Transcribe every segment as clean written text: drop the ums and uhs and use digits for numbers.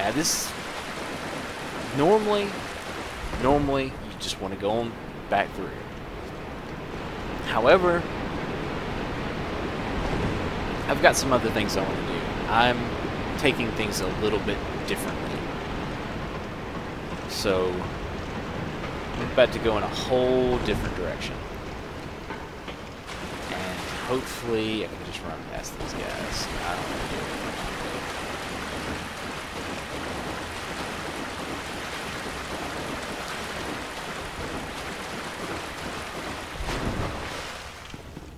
Now this, normally you just want to go on back through. However, I've got some other things I want to do. I'm taking things a little bit differently. So, I'm about to go in a whole different direction. And hopefully I can just run past these guys. I don't want to do it.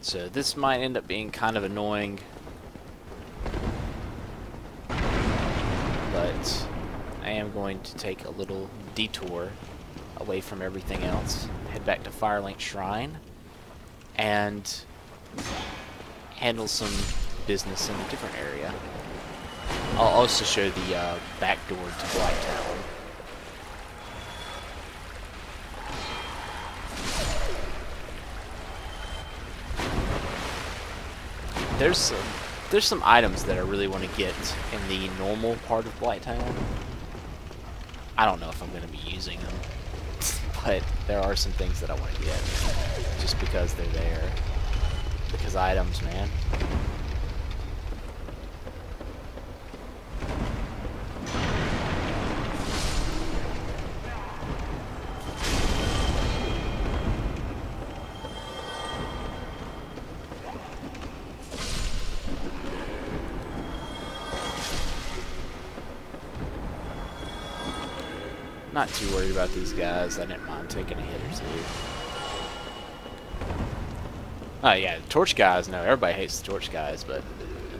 So this might end up being kind of annoying, but I am going to take a little detour away from everything else, head back to Firelink Shrine, and handle some business in a different area. I'll also show the back door to Blight Town. There's some items that I really want to get in the normal part of Blight Town. I don't know if I'm going to be using them, but there are some things that I want to get just because they're there. Because items, man. Not too worried about these guys. I didn't mind taking a hit or two. Oh yeah, the torch guys, no, everybody hates the torch guys, but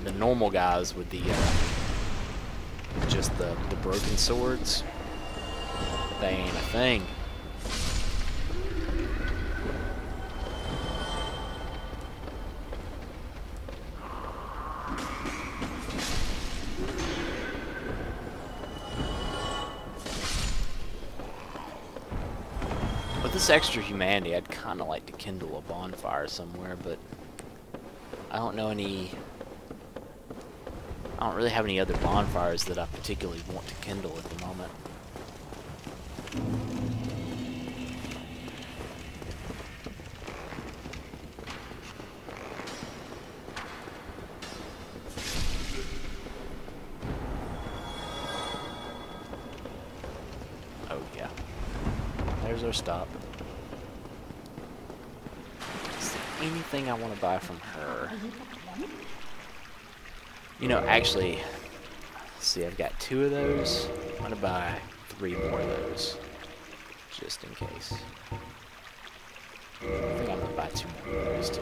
the normal guys with the just the broken swords, they ain't a thing. With this extra humanity, I'd kind of like to kindle a bonfire somewhere, but I don't know any... I don't really have any other bonfires that I particularly want to kindle at the moment. Oh yeah. There's our stop. Is there anything I want to buy from her? You know, actually, let's see, I've got 2 of those. I'm going to buy 3 more of those, just in case. I think I'm going to buy 2 more of those, too.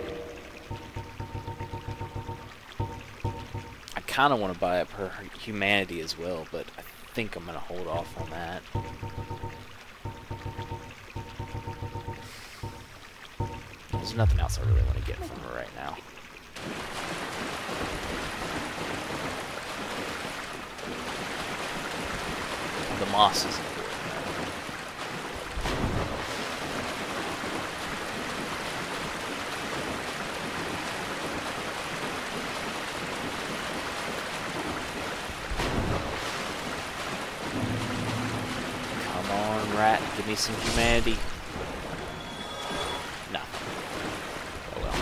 I kind of want to buy up her humanity as well, but I think I'm going to hold off on that. There's nothing else I really want to get from her right now. The moss is important. Come on, rat, give me some humanity. No. Oh well.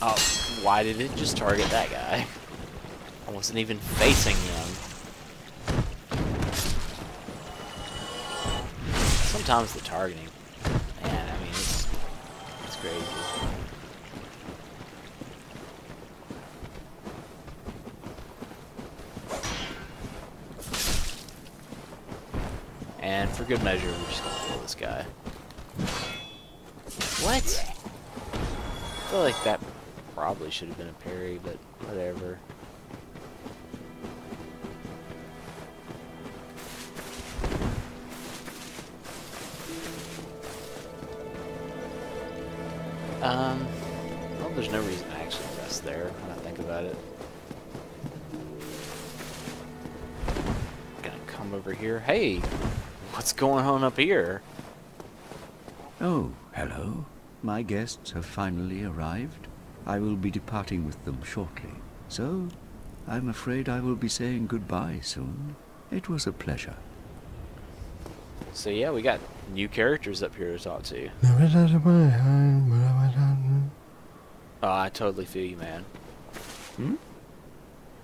Oh, why did it just target that guy? I wasn't even facing him. Sometimes the targeting, man, I mean, it's crazy. And for good measure, we're just gonna kill this guy. What? I feel like that probably should have been a parry, but whatever. Well, there's no reason to actually invest there when I think about it. Gonna come over here. Hey! What's going on up here? Oh, hello. My guests have finally arrived. I will be departing with them shortly. So, I'm afraid I will be saying goodbye soon. It was a pleasure. So yeah, we got new characters up here to talk to. Oh, I totally feel you, man. Hmm?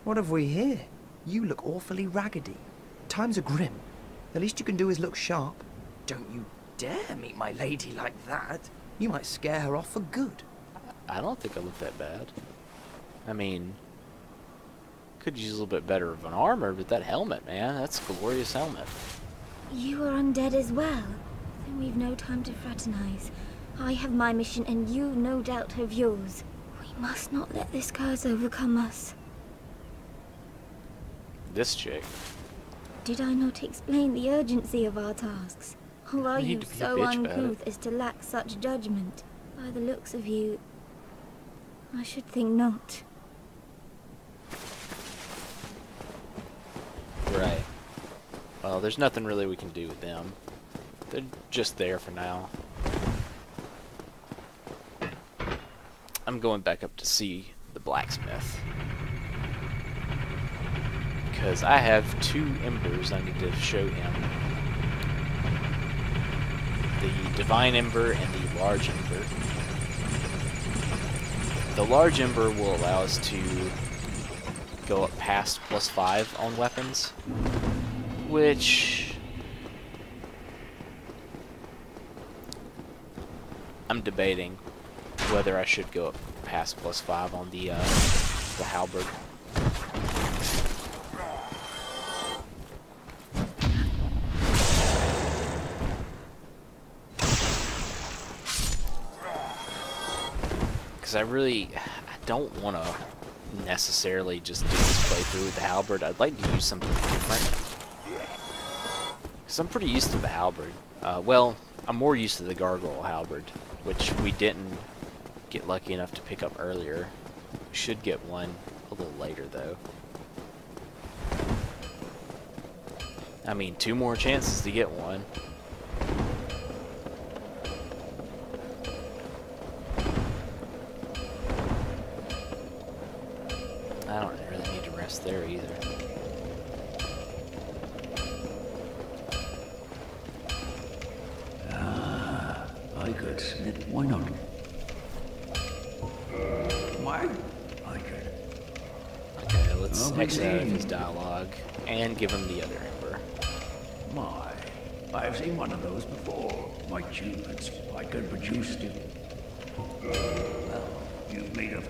What have we here? You look awfully raggedy. Times are grim. The least you can do is look sharp. Don't you dare meet my lady like that. You might scare her off for good. I don't think I look that bad. I mean, could use a little bit better of an armor, but that helmet, man, that's a glorious helmet. You are undead as well. Then we've no time to fraternize. I have my mission and you no doubt have yours. We must not let this curse overcome us. This chick. Did I not explain the urgency of our tasks? Or are you so uncouth as to lack such judgment? By the looks of you, I should think not. Right. Well, there's nothing really we can do with them. They're just there for now. I'm going back up to see the blacksmith. Because I have 2 embers I need to show him. The Divine Ember and the Large Ember. The Large Ember will allow us to go up past +5 on weapons, which I'm debating whether I should go up past +5 on the halberd. Because I don't want to necessarily just do this playthrough with the halberd. I'd like to use something different. Because I'm pretty used to the halberd. Well, I'm more used to the gargoyle halberd, which we didn't get lucky enough to pick up earlier. We should get one a little later, though. I mean, 2 more chances to get one. I don't really need to rest there either. I could submit. Why not? Why? I could. Okay, let's exit out of his dialogue and give him the other ember. My, I've seen one of those before. My tubes, I could produce it. Well, you've made a...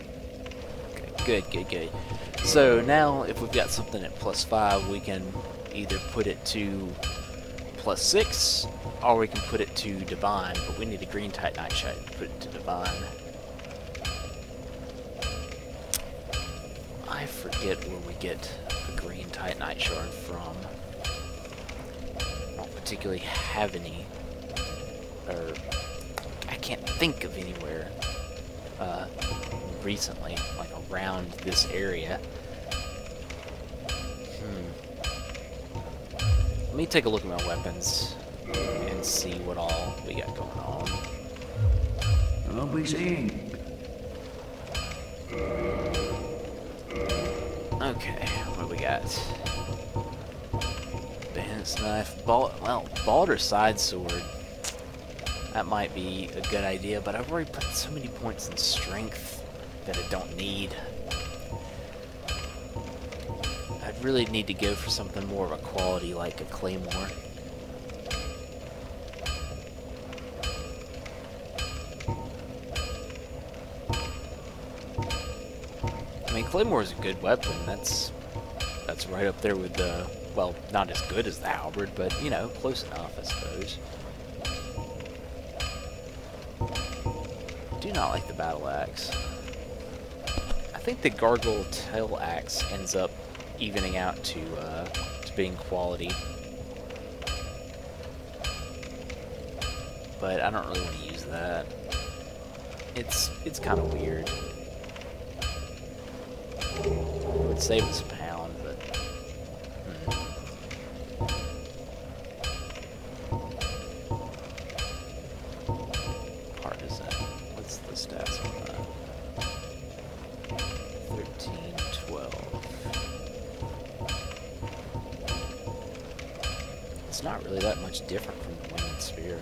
Good. So now, if we've got something at +5, we can either put it to +6, or we can put it to Divine, but we need a green Titanite shard to put it to Divine. I forget where we get a green Titanite shard from. I don't particularly have any, or I can't think of anywhere recently, like around this area. Let me take a look at my weapons and see what all we got going on. I'll be seeing. Okay, what do we got? Bandit's knife, Balder's side sword. That might be a good idea, but I've already put so many points in strength that I don't need. I'd really need to go for something more of a quality like a claymore. I mean, claymore is a good weapon. That's right up there with the, well, not as good as the halberd, but you know, close enough, I suppose. Do not like the battle axe. I think the gargoyle tail axe ends up evening out to being quality, but I don't really want to use that. It's kind of weird. It would save us a pound, but really that much different from the winged spear.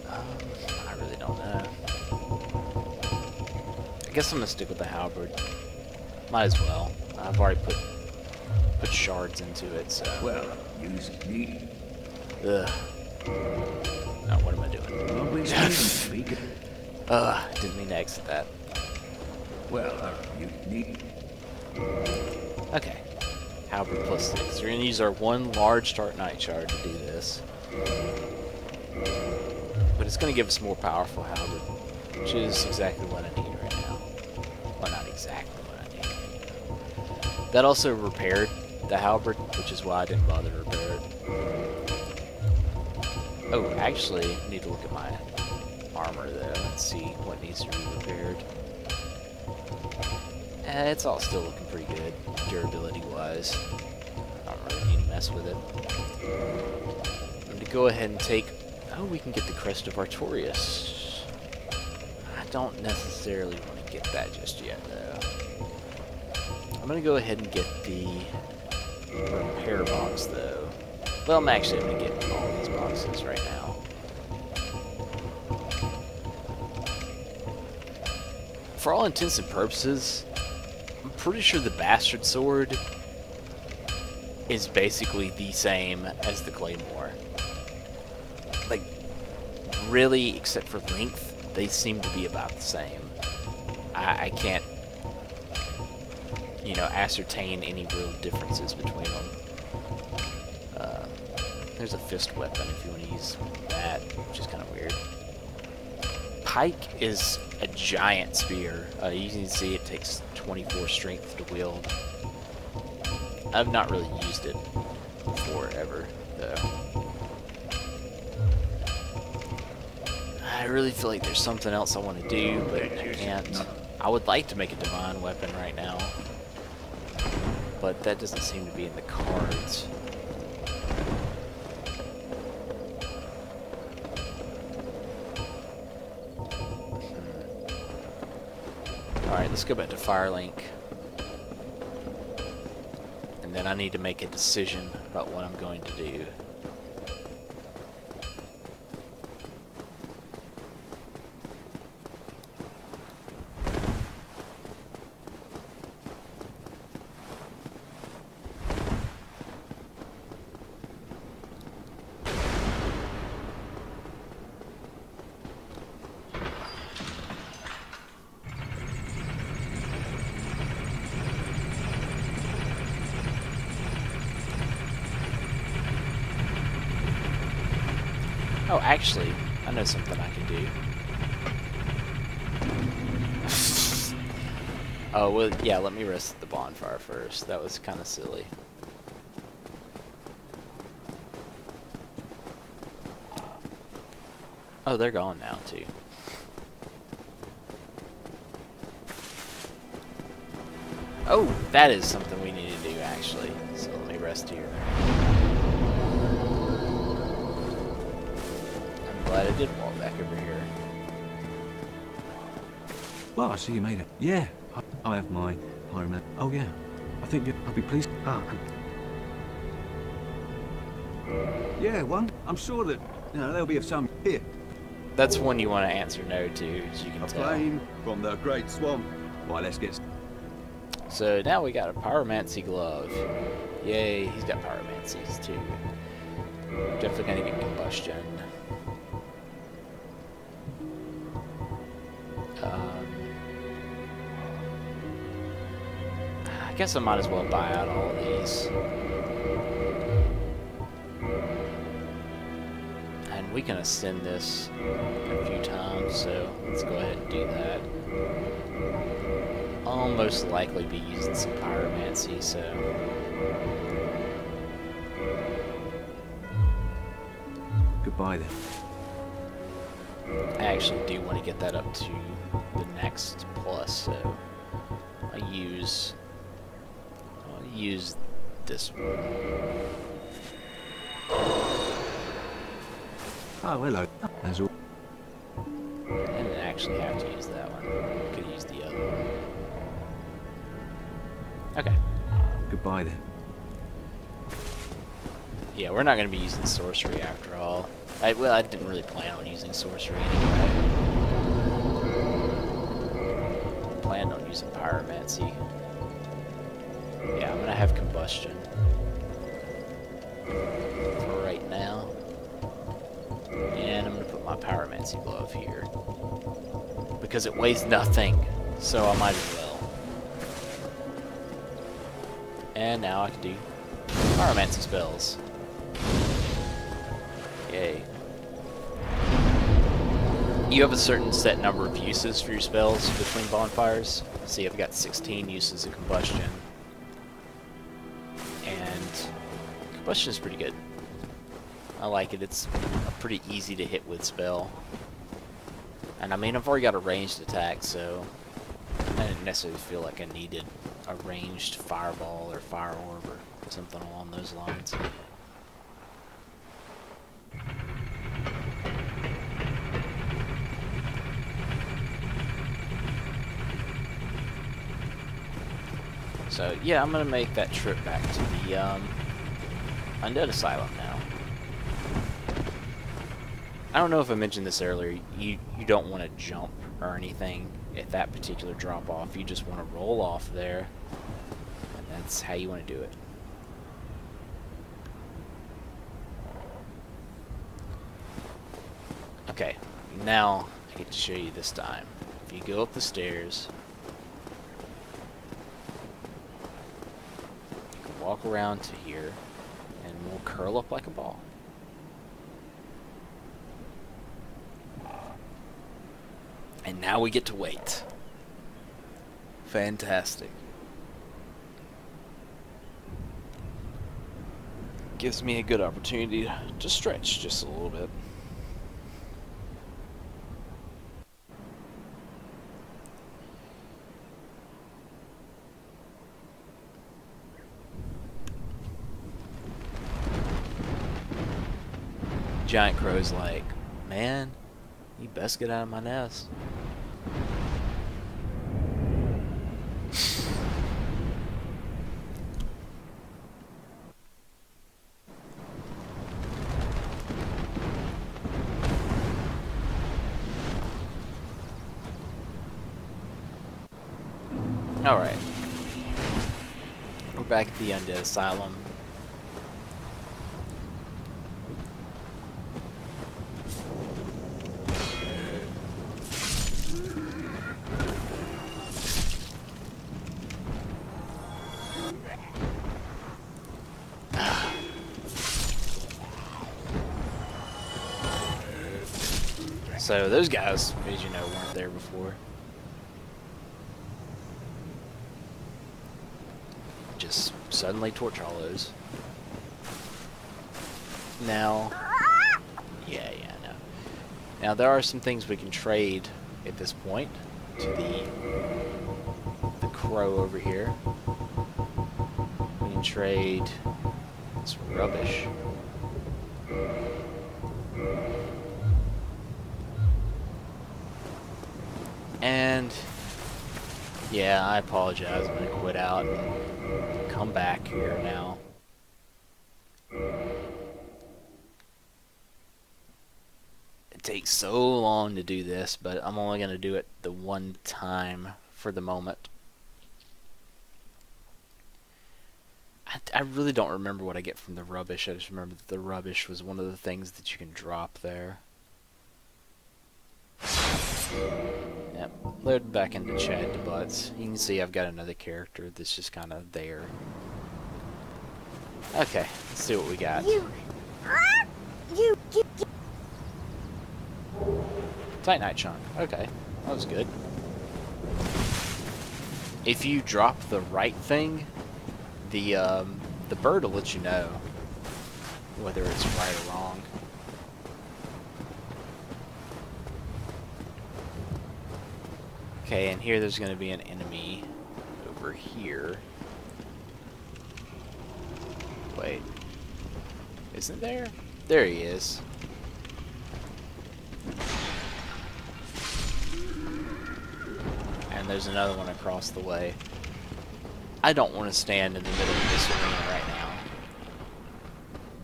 I really don't know. I guess I'm gonna stick with the halberd. Might as well. I've already put shards into it, so. Well, use me. Ugh. Now what am I doing? Always speak. Didn't mean to exit that. Well, you need. Okay. Halberd plus 6. We're gonna use our one large Dark Knight shard to do this. But it's gonna give us more powerful halberd, which is exactly what I need right now. Well, not exactly what I need. That also repaired the halberd, which is why I didn't bother to repair it. Oh, actually, I need to look at my armor though. Let's see what needs to be repaired. It's all still looking pretty good, durability wise. I don't really need to mess with it. I'm going to go ahead and take. Oh, we can get the Crest of Artorias. I don't necessarily want to get that just yet though. I'm going to go ahead and get the repair box though. Well, I'm actually going to get all these boxes right now. For all intents and purposes, I'm pretty sure the Bastard Sword is basically the same as the Claymore. Like, really, except for length, they seem to be about the same. I can't, you know, ascertain any real differences between them. There's a fist weapon if you want to use that, which is kind of weird. Pike is a giant spear. You can see it takes 24 strength to wield. I've not really used it before ever, though. I really feel like there's something else I want to do, but I can't. I would like to make a divine weapon right now, but that doesn't seem to be in the cards. Alright, let's go back to Firelink. And then I need to make a decision about what I'm going to do. Oh, actually, I know something I can do. Oh, well, yeah, let me rest at the bonfire first. That was kind of silly. Oh, they're gone now, too. Oh, that is something we need to do, actually. So let me rest here. Glad I did walk back over here. Well, I see you made it. Yeah, I have my pyroman. Oh yeah, I think I'll be pleased. Ah, yeah, one. I'm sure that there'll be of some here. That's one you want to answer no to, as you can tell. Plane from the Great Swamp. Why, let's get. So now we got a pyromancy glove. Yay, he's got pyromancies too. Definitely gonna get combustion. I guess I might as well buy out all of these. And we can ascend this a few times, so let's go ahead and do that. I'll most likely be using some pyromancy, so... Goodbye then. I actually do want to get that up to the next plus, so I'll use this one. Oh, hello. As all. I didn't actually have to use that one. Could have used the other one. Okay. Goodbye then. Yeah, we're not going to be using sorcery after all. Well, I didn't really plan on using sorcery anyway. Planned on using pyromancy. Yeah, I'm going to have combustion for right now. And I'm going to put my pyromancy glove here. Because it weighs nothing, so I might as well. And now I can do pyromancy spells. Yay. You have a certain set number of uses for your spells between bonfires. See, I've got 16 uses of combustion. And combustion is pretty good. I like it. It's a pretty easy to hit with spell. And I mean, I've already got a ranged attack, so I didn't necessarily feel like I needed a ranged fireball or fire orb or something along those lines. So yeah, I'm gonna make that trip back to the Undead Asylum now. I don't know if I mentioned this earlier. You don't want to jump or anything at that particular drop off. You just want to roll off there, and that's how you want to do it. Okay, now I get to show you this time. If you go up the stairs, you can walk around to here, and we'll curl up like a ball. And now we get to wait. Fantastic. Gives me a good opportunity to stretch just a little bit. Giant Crow's like, man, you best get out of my nest. Alright. We're back at the Undead Asylum. So those guys, as you know, weren't there before. Just suddenly torch hollows. Now, yeah, no. Now there are some things we can trade at this point to the crow over here. We can trade this rubbish. And yeah, I apologize. I'm gonna quit out and come back here now. It takes so long to do this, but I'm only gonna do it the one time for the moment. I really don't remember what I get from the rubbish. I just remember that the rubbish was one of the things that you can drop there. Yep, load back into Chad to Butts. You can see I've got another character that's just kind of there. Okay, let's see what we got. Tight Night Chunk. Okay, that was good. If you drop the right thing, the bird will let you know whether it's right or wrong. Okay, and here there's going to be an enemy over here. Wait. Isn't there? There he is. and there's another one across the way. I don't want to stand in the middle of this arena right now.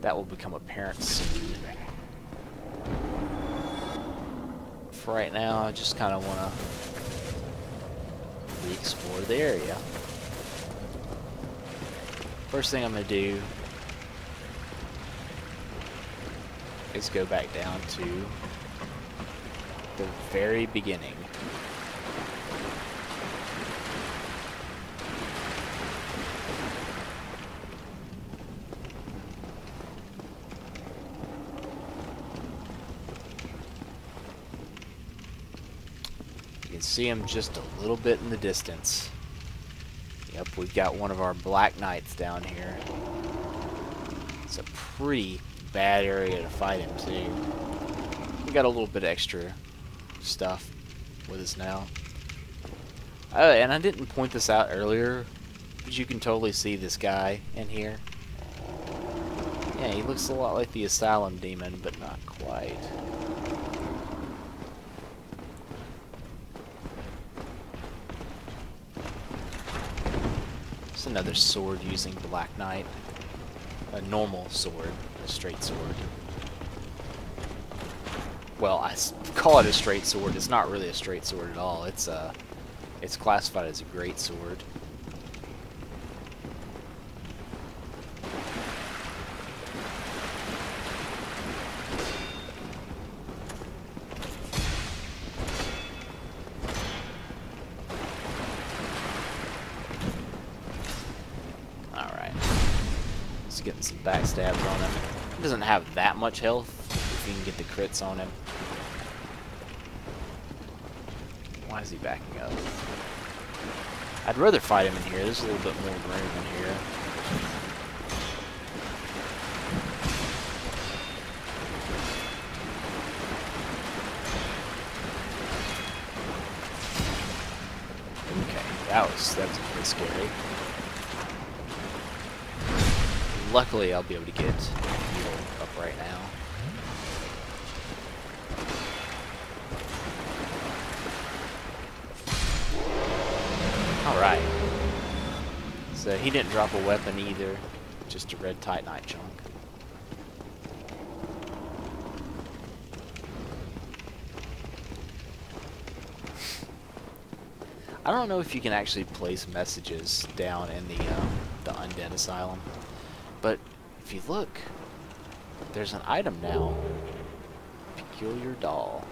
That will become apparent soon. For right now, I just kind of want to re-explore the area. First thing I'm going to do is go back down to the very beginning. You can see him just a little bit in the distance. Yep, we've got one of our Black Knights down here. It's a pretty bad area to fight him too. We got a little bit of extra stuff with us now. And I didn't point this out earlier, but you can totally see this guy in here. Yeah, he looks a lot like the Asylum Demon, but not quite. It's another sword using Black Knight. A normal sword, a straight sword. Well, I call it a straight sword. It's not really a straight sword at all. It's classified as a great sword. Getting some backstabs on him. He doesn't have that much health if you can get the crits on him. Why is he backing up? I'd rather fight him in here. There's a little bit more room in here. Okay, that was a bit scary. Luckily, I'll be able to get healed up right now. Alright. So he didn't drop a weapon either, just a red Titanite chunk. I don't know if you can actually place messages down in the Undead Asylum. But if you look, there's an item now. Peculiar doll.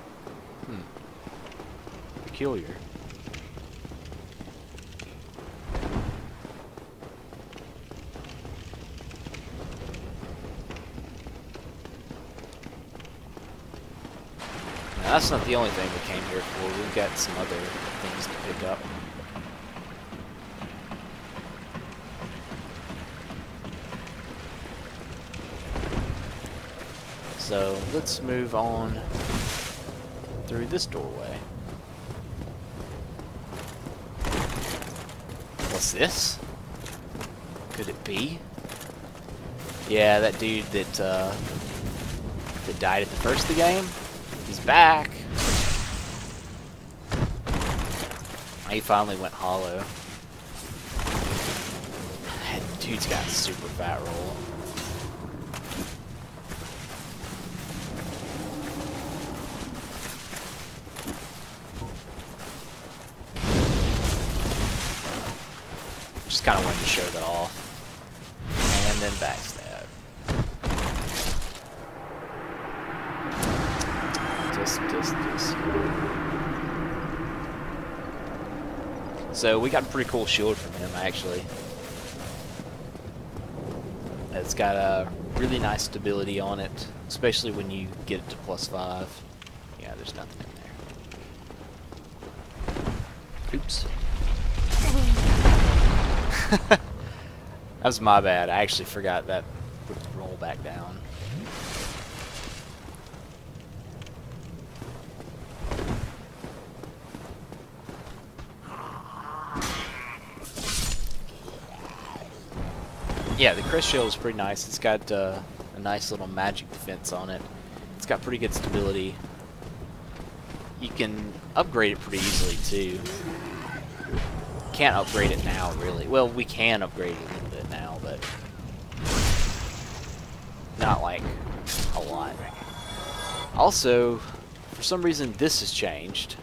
Peculiar. Now, that's not the only thing we came here for. We've got some other things to pick up. So let's move on through this doorway. What's this? Could it be? Yeah, that dude that died at the first of the game. He's back. He finally went hollow. That dude's got a super fat roll. Just kind of wanted to show that off. And then backstab. Just. So we got a pretty cool shield from him, actually. It's got a really nice stability on it, especially when you get it to +5. Yeah, there's nothing in there. Oops. That was my bad. I actually forgot that would roll back down. Yeah, the crest shield is pretty nice. It's got a nice little magic defense on it. It's got pretty good stability. You can upgrade it pretty easily too. Can't upgrade it now, really. Well, we can upgrade it a little bit now, but not like a lot. Also, for some reason, this has changed.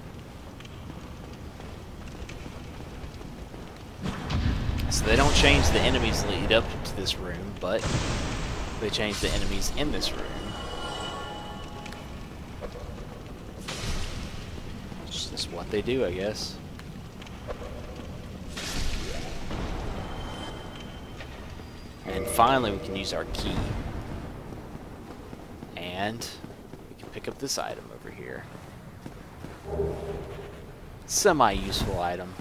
So they don't change the enemies that lead up to this room, but they change the enemies in this room. It's just what they do, I guess. And finally we can use our key. And we can pick up this item over here. Semi-useful item.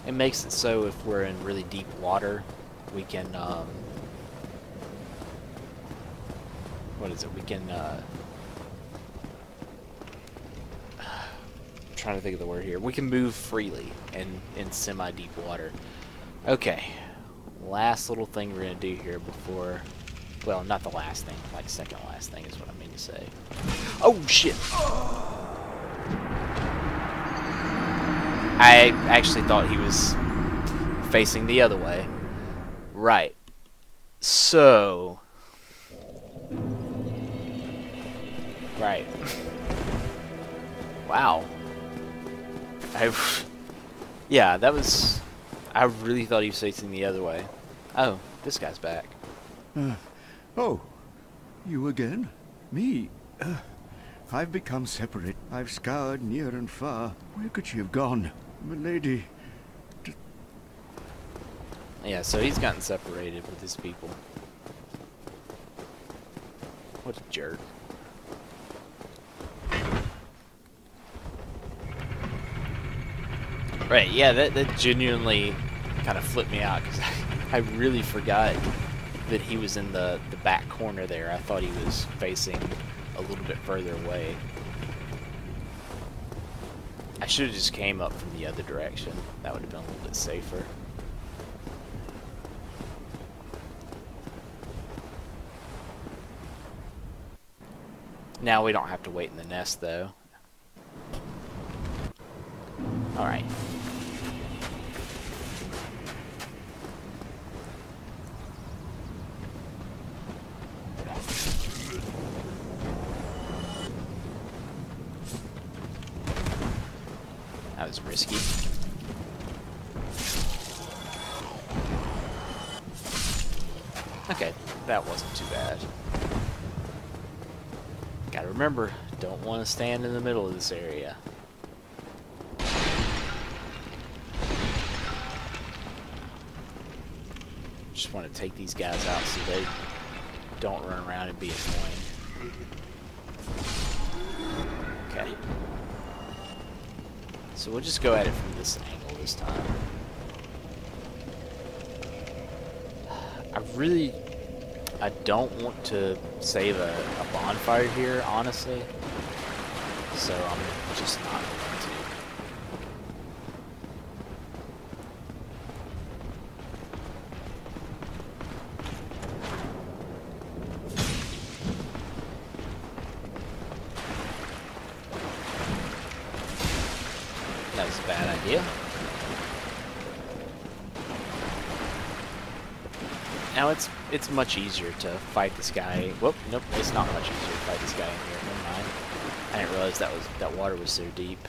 It makes it so if we're in really deep water, we can, what is it? We can, I'm trying to think of the word here. We can move freely in semi-deep water. Okay. Last little thing we're going to do here before, well, not the last thing, like second last thing is what I mean to say. Oh, shit! I actually thought he was facing the other way. Right. So... Right. Wow. Yeah, that was... I really thought he was facing the other way. Oh, this guy's back. Oh, you again? Me? I've become separate. I've scoured near and far. Where could she have gone? Milady. Yeah, so he's gotten separated with his people. What a jerk. Right, yeah, that genuinely kind of flipped me out, because I really forgot that he was in the back corner there. I thought he was facing a little bit further away. I should have just came up from the other direction. That would have been a little bit safer. Now we don't have to wait in the nest, though. Alright. That was risky. Okay, that wasn't too bad. Gotta remember, don't want to stand in the middle of this area. Just want to take these guys out so they don't run around and be annoying. Okay. So we'll just go at it from this angle this time. I don't want to save a bonfire here, honestly. So I'm just not going to. That was a bad idea. Now it's much easier to fight this guy. Whoop, nope, it's not much easier to fight this guy in here. Never mind. I didn't realize that water was so deep.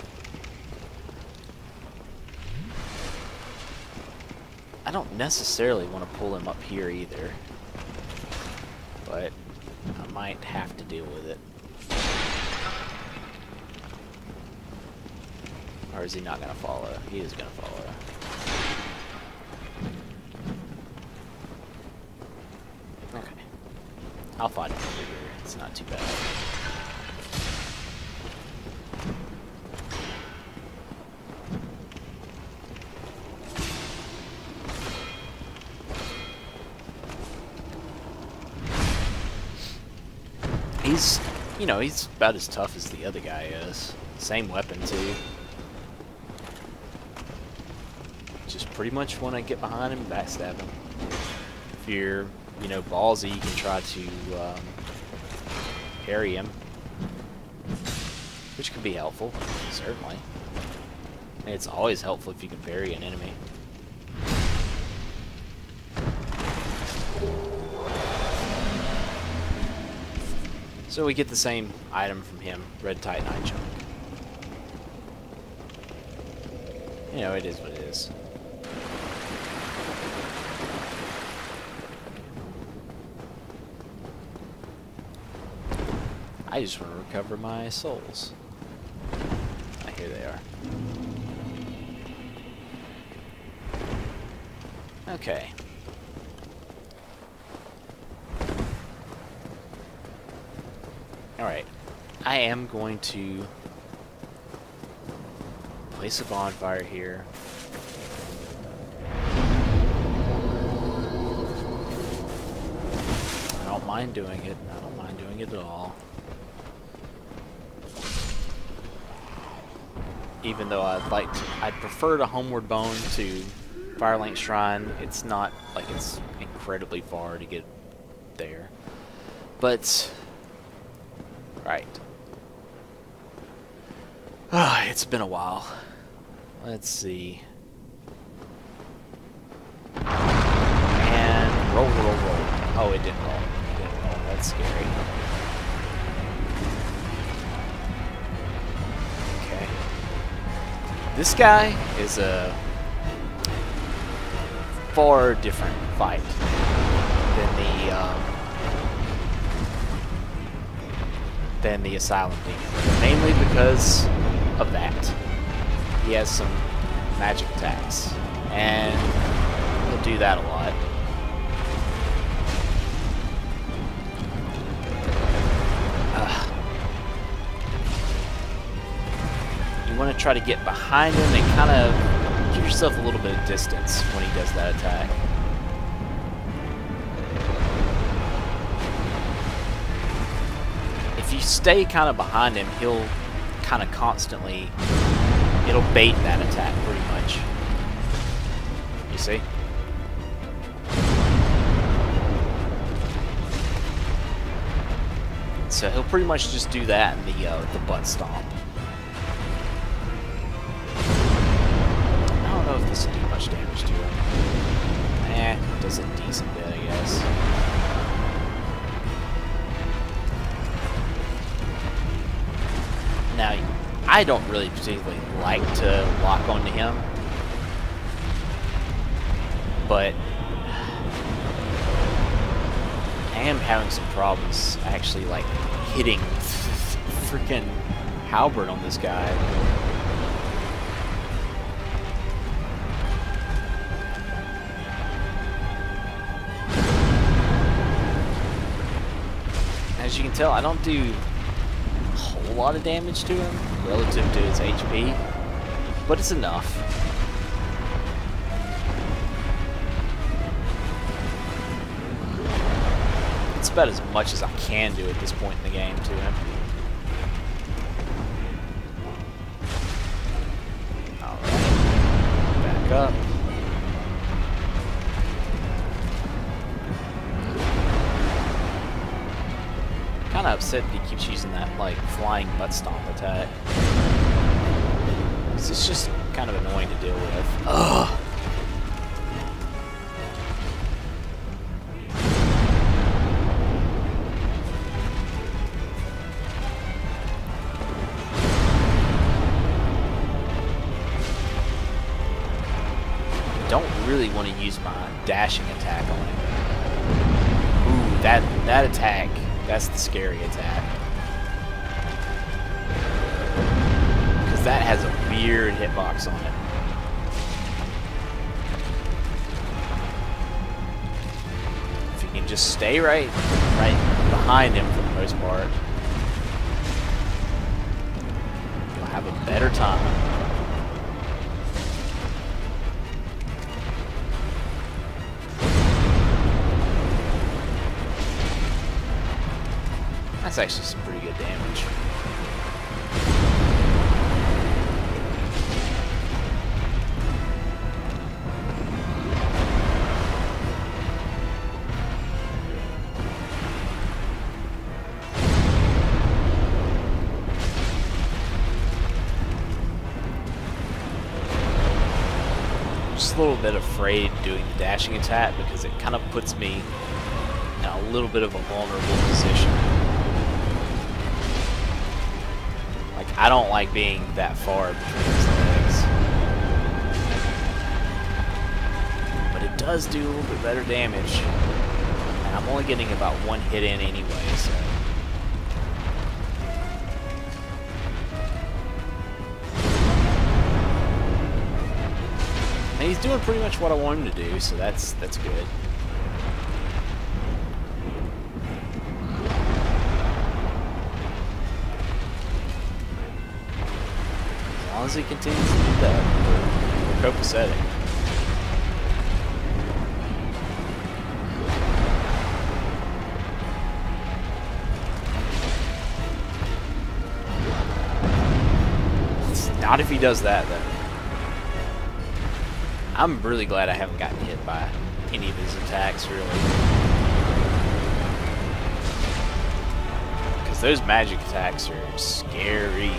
I don't necessarily want to pull him up here either, but I might have to deal with it. Or is he not gonna follow? He is gonna follow. Okay. I'll fight him over here. It's not too bad. He's, you know, he's about as tough as the other guy is. Same weapon, too. Just pretty much want to get behind him and backstab him. If you're, you know, ballsy, you can try to parry him, which could be helpful, certainly. It's always helpful if you can parry an enemy. So we get the same item from him, red titanite chunk. You know, it is what it is. I just want to recover my souls. Ah, here they are. Okay. Alright. I am going to place a bonfire here. I don't mind doing it. I don't mind doing it at all. Even though I'd prefer to Homeward Bone to Firelink Shrine. It's not like it's incredibly far to get there. But, right. It's been a while. Let's see. And roll. Oh, it didn't roll. It didn't roll. That's scary. Okay. This guy is a far different fight than the Asylum Demon, mainly because of that. He has some magic attacks, and he'll do that a lot. You want to try to get behind him and kind of give yourself a little bit of distance when he does that attack. If you stay kind of behind him, he'll kind of constantly, it'll bait that attack pretty much. You see? So he'll pretty much just do that in the butt stomp. I don't know if this will do much damage to him. It does a decent bit, I guess. Now, I don't really particularly like to lock onto him, but I am having some problems actually, like, hitting freaking halberd on this guy. As you can tell, I don't do a whole lot of damage to him relative to his HP, but it's enough. It's about as much as I can do at this point in the game to him. Alright. Back up. Kind of upset that he keeps using that, like, flying butt stomp attack. It's just kind of annoying to deal with. Ugh! Don't really want to use my dashing attack on him. Ooh, that attack. That's the scary attack. Because that has a weird hitbox on it. If you can just stay right behind him for the most part, you'll have a better time. That's actually some pretty good damage. just a little bit afraid doing the dashing attack because it kind of puts me in a little bit of a vulnerable position. Like, I don't like being that far between his legs. But it does do a little bit better damage. And I'm only getting about one hit in anyway, so... And he's doing pretty much what I want him to do, so that's good. As long as he continues to do that, we're copacetic. Not if he does that, though. I'm really glad I haven't gotten hit by any of his attacks, really. Because those magic attacks are scary.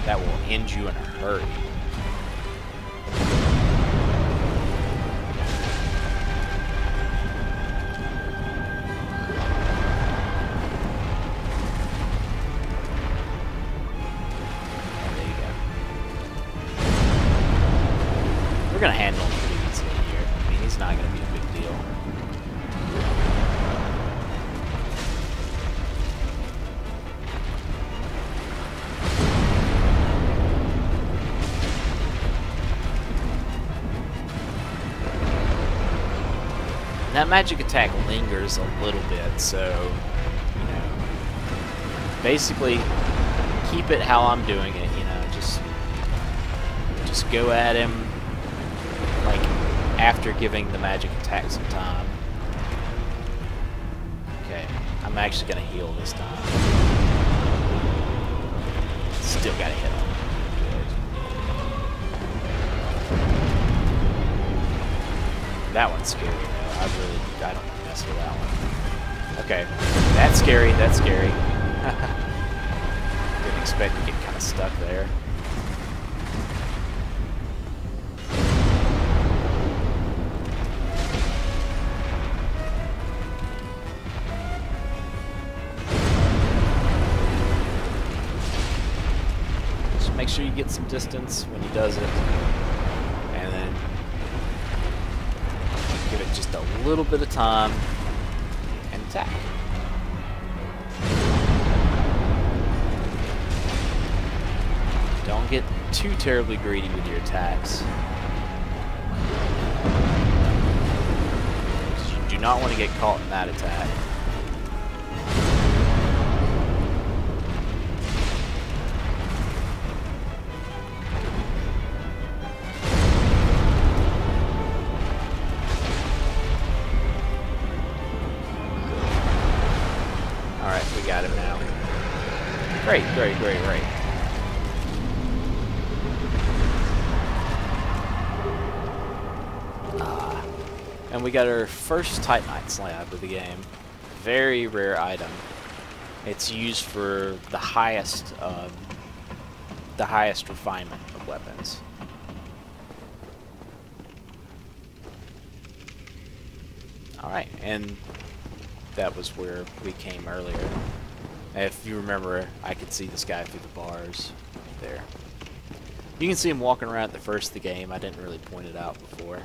That will end you in a hurry. We're going to handle him pretty easily here. I mean, he's not going to be a big deal. And that magic attack lingers a little bit, so, you know, basically keep it how I'm doing it, you know, just go at him. Like, after giving the magic attack some time. Okay, I'm actually gonna heal this time. Still gotta hit him. Good. That one's scary though. I don't mess with that one. Okay, that's scary, that's scary. Didn't expect to get kind of stuck there. Make sure you get some distance when he does it, and then give it just a little bit of time and attack. Don't get too terribly greedy with your attacks. You do not want to get caught in that attack. Got him now. Great, great, great, great. And we got our first Titanite slab of the game. Very rare item. It's used for the highest refinement of weapons. All right, and that was where we came earlier. If you remember, I could see this guy through the bars right there. You can see him walking around at the first of the game. I didn't really point it out before.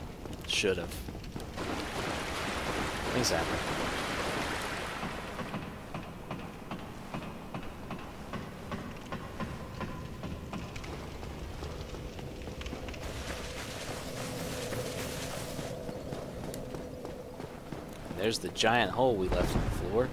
Should have. Things happen. There's the giant hole we left in the floor.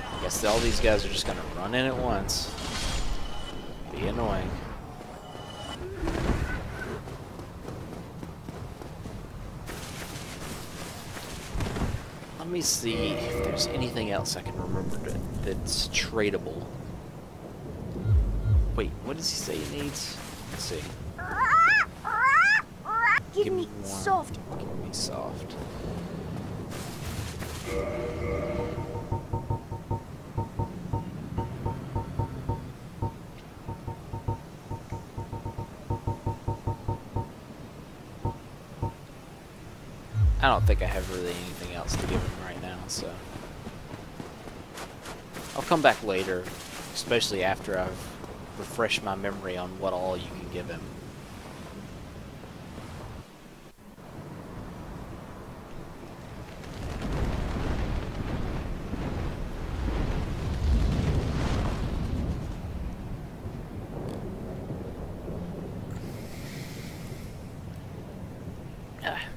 I guess all these guys are just gonna run in at once. Be annoying. Let me see if there's anything else I can remember that's tradable. Wait, what does he say he needs? Let's see. Give me warm. soft. Give me soft. I don't think I have really anything else to give him right now, so I'll come back later, especially after I've refreshed my memory on what all you can give him.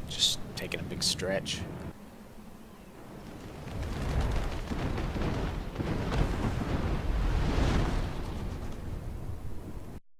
Just taking a big stretch.